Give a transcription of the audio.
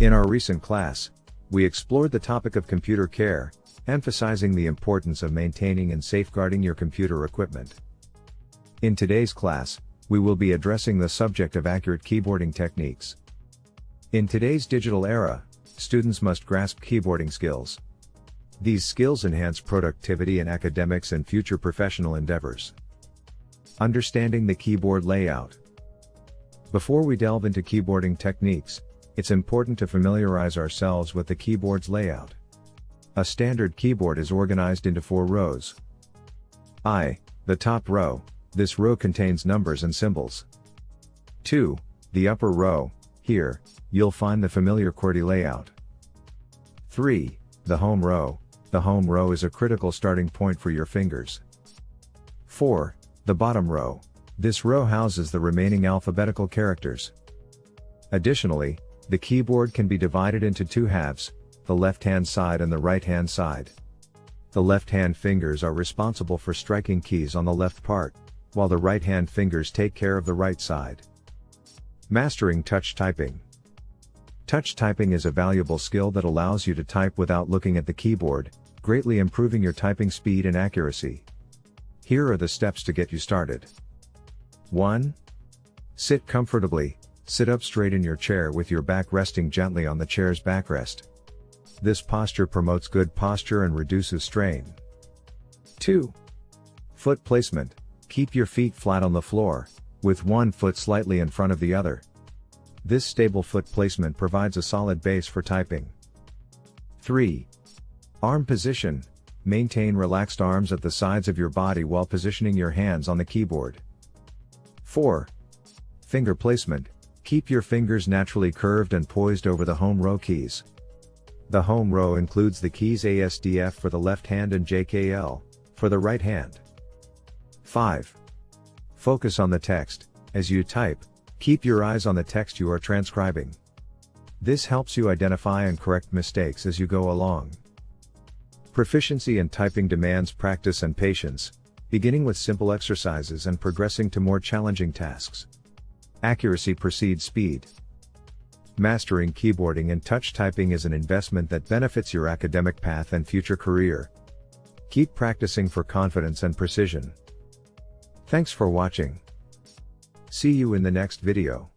In our recent class, we explored the topic of computer care, emphasizing the importance of maintaining and safeguarding your computer equipment. In today's class, we will be addressing the subject of accurate keyboarding techniques. In today's digital era, students must grasp keyboarding skills. These skills enhance productivity in academics and future professional endeavors. Understanding the keyboard layout. Before we delve into keyboarding techniques, it's important to familiarize ourselves with the keyboard's layout. A standard keyboard is organized into 4 rows. The top row. This row contains numbers and symbols. 2. The upper row. Here, you'll find the familiar QWERTY layout. 3. The home row. The home row is a critical starting point for your fingers. 4. The bottom row. This row houses the remaining alphabetical characters. Additionally, the keyboard can be divided into 2 halves, the left-hand side and the right-hand side. The left-hand fingers are responsible for striking keys on the left part, while the right-hand fingers take care of the right side. Mastering touch typing. Touch typing is a valuable skill that allows you to type without looking at the keyboard, greatly improving your typing speed and accuracy. Here are the steps to get you started. 1. Sit comfortably. Sit up straight in your chair with your back resting gently on the chair's backrest. This posture promotes good posture and reduces strain. 2. Foot placement. Keep your feet flat on the floor, with one foot slightly in front of the other. This stable foot placement provides a solid base for typing. 3. Arm position. Maintain relaxed arms at the sides of your body while positioning your hands on the keyboard. 4. Finger placement. Keep your fingers naturally curved and poised over the home row keys. The home row includes the keys ASDF for the left hand and JKL for the right hand. 5. Focus on the text. As you type, keep your eyes on the text you are transcribing. This helps you identify and correct mistakes as you go along. Proficiency in typing demands practice and patience, beginning with simple exercises and progressing to more challenging tasks. Accuracy precedes speed. Mastering keyboarding and touch typing is an investment that benefits your academic path and future career. Keep practicing for confidence and precision. Thanks for watching. See you in the next video.